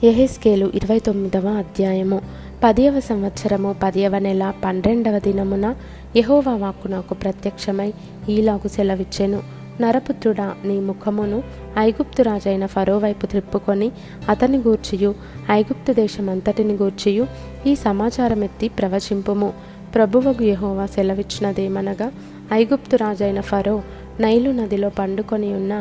యెహెజ్కేలు 29వ అధ్యాయము. 10వ సంవత్సరము 10వ నెల 12వ దినమున యెహోవా వాక్కు నాకు ప్రత్యక్షమై ఈలాగు సెలవిచ్చెను. నరపుత్రుడా, నీ ముఖమును ఐగుప్తు రాజైన ఫరో వైపు త్రిప్పుకొని అతని గూర్చియు ఐగుప్తు దేశమంతటిని గూర్చియు ఈ సమాచారం ఎత్తి ప్రవచింపుము. ప్రభువగు యెహోవా సెలవిచ్చినదేమనగా, ఐగుప్తు రాజైన ఫరో నైలు నదిలో పండుకొని ఉన్న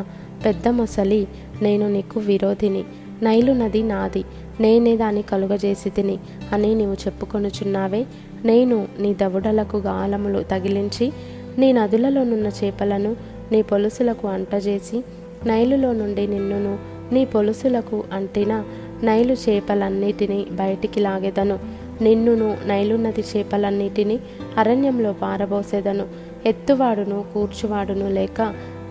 పెద్ద మొసలి, నేను నీకు విరోధిని, నైలు నది నాది, నేనే దాన్ని కలుగజేసి తిని అని నీవు చెప్పుకొనుచున్నావే. నేను నీ దవడలకు గాలములు తగిలించి నీ నదులలోనున్న చేపలను నీ పొలుసులకు అంటజేసి నైలులో నుండి నిన్నును నీ పొలుసులకు అంటిన నైలు చేపలన్నిటినీ బయటికి లాగెదను. నిన్నును నైలు నది చేపలన్నిటినీ అరణ్యంలో పారబోసెదను. ఎత్తువాడును కూర్చువాడును లేక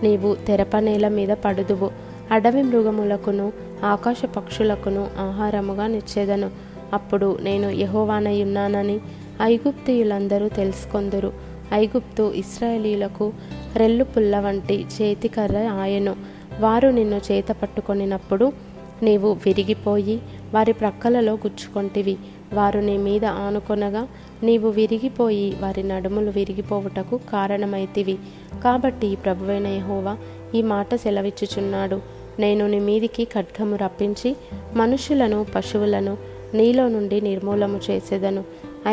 నీవు తెరపనేల మీద పడుదువు. అడవి మృగములకును ఆకాశ పక్షులకును ఆహారముగా నిచ్చేదను. అప్పుడు నేను యెహోవానయున్నానని ఐగుప్తీయులందరూ తెలుసుకొందురు. ఐగుప్తు ఇశ్రాయేలీయులకు రెల్లు పుల్ల వంటి చేతికర్ర ఆయెను. వారు నిన్ను చేత పట్టుకొనినప్పుడు నీవు విరిగిపోయి వారి ప్రక్కలలో గుచ్చుకొంటివి. వారు నీ మీద ఆనుకొనగా నీవు విరిగిపోయి వారి నడుములు విరిగిపోవుటకు కారణమైతివి. కాబట్టి ప్రభువైన యెహోవా ఈ మాట సెలవిచ్చుచున్నాడు, నేను నీ మీదికి ఖడ్గము రప్పించి మనుషులను పశువులను నీలో నుండి నిర్మూలము చేసేదను.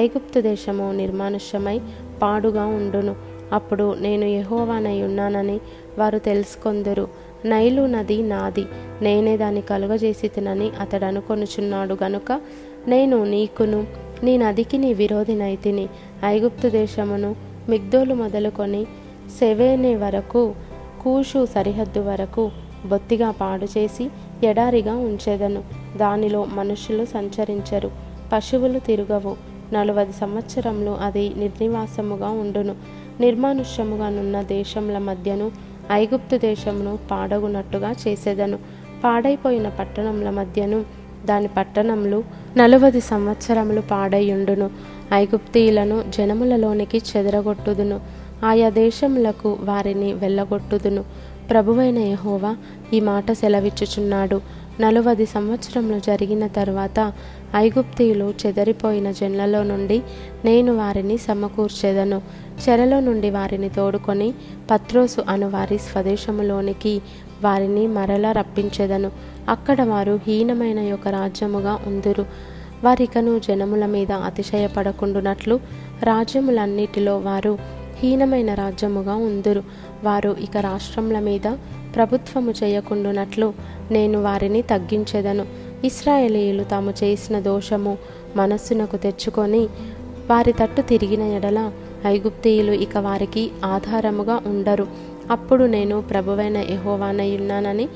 ఐగుప్తు దేశము నిర్మానుష్యమై పాడుగా ఉండును. అప్పుడు నేను యెహోవానై ఉన్నానని వారు తెలుసుకొందురు. నైలు నది నాది, నేనే దాన్ని కలుగజేసి తినని అతడు అనుకొనుచున్నాడు గనుక నేను నీకును నీ నదికి నీ విరోధినైతిని. ఐగుప్తు దేశమును మిగ్దోలు మొదలుకొని సెవేనే వరకు కూషు సరిహద్దు వరకు బొత్తిగా పాడు చేసి ఎడారిగా ఉంచెదను. దానిలో మనుషులు సంచరించరు, పశువులు తిరుగవు. 40 సంవత్సరములు అది నిర్నివాసముగా ఉండును. నిర్మానుష్యముగానున్న దేశముల మధ్యను ఐగుప్తు దేశమును పాడగునట్టుగా చేసేదను. పాడైపోయిన పట్టణముల మధ్యను దాని పట్టణములు 40 సంవత్సరములు పాడైయుండును. ఐగుప్తీయులను జనములలోనికి చెదరగొట్టుదును, ఆయా దేశములకు వారిని వెళ్ళగొట్టుదును. ప్రభువైన యెహోవా ఈ మాట సెలవిచ్చుచున్నాడు, 40 సంవత్సరములు జరిగిన తరువాత ఐగుప్తీయులు చెదరిపోయిన జనులలో నుండి నేను వారిని సమకూర్చెదను. చెరలో నుండి వారిని తోడుకొని పత్రోసు అను వారి స్వదేశములోనికి వారిని మరలా రప్పించెదను. అక్కడ వారు హీనమైన యొక్క రాజ్యముగా ఉందురు. వారికను జనముల మీద అతిశయపడకుండునట్లు రాజ్యములన్నిటిలో వారు హీనమైన రాజ్యముగా ఉందురు. వారు ఇక రాష్ట్రముల మీద ప్రభుత్వము చేయకుండునట్లు నేను వారిని తగ్గించెదను. ఇశ్రాయేలీయులు తాము చేసిన దోషము మనస్సునకు తెచ్చుకొని వారి తట్టు తిరిగిన ఎడల ఐగుప్తీయులు ఇక వారికి ఆధారముగా ఉండరు. అప్పుడు నేను ప్రభువైన యెహోవానయున్నానని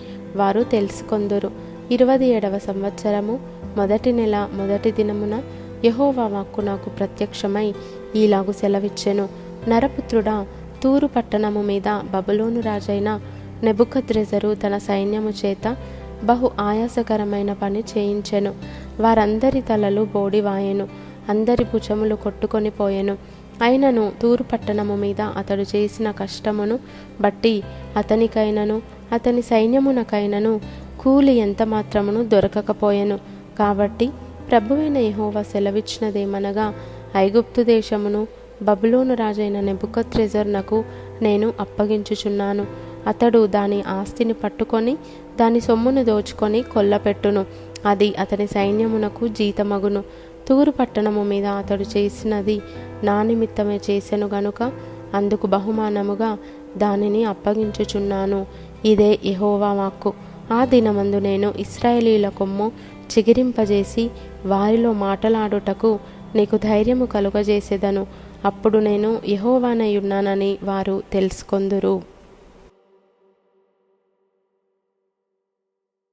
వారు తెలుసుకొందురు. 27వ సంవత్సరము 1వ నెల 1వ దినమున యెహోవా వాక్కు నాకు ప్రత్యక్షమై ఈలాగు సెలవిచ్చెను. నరపుత్రుడా, తూరు పట్టణము మీద బబులోను రాజైన నెబుకద్రెజరు తన సైన్యము చేత బహు ఆయాసకరమైన పని చేయించెను. వారందరి తలలు బోడివాయెను, అందరి భుజములు కొట్టుకొని పోయెను. అయినను తూరు పట్టణము మీద అతడు చేసిన కష్టమును బట్టి అతనికైనను అతని సైన్యమునకైనను కూలి ఎంత మాత్రమును దొరకకపోయెను. కాబట్టి ప్రభువైన యెహోవా సెలవిచ్చినదేమనగా, ఐగుప్తు దేశమును బబులోను రాజైన నెబుకద్రెజరునకు నేను అప్పగించుచున్నాను. అతడు దాని ఆస్తిని పట్టుకొని దాని సొమ్మును దోచుకొని కొల్లపెట్టును. అది అతని సైన్యమునకు జీతమగును. తూరు పట్టణము మీద అతడు చేసినది నా నిమిత్తమే చేసెను గనుక అందుకు బహుమానముగా దానిని అప్పగించుచున్నాను. ఇదే యెహోవా వాక్కు. ఆ దినమందు నేను ఇశ్రాయేలీయుల కొమ్ము చిగిరింపజేసి వారిలో మాటలాడుటకు నీకు ధైర్యము కలుగజేసేదను. అప్పుడు నేను యెహోవానయున్నానని వారు తెలుసుకొందురు.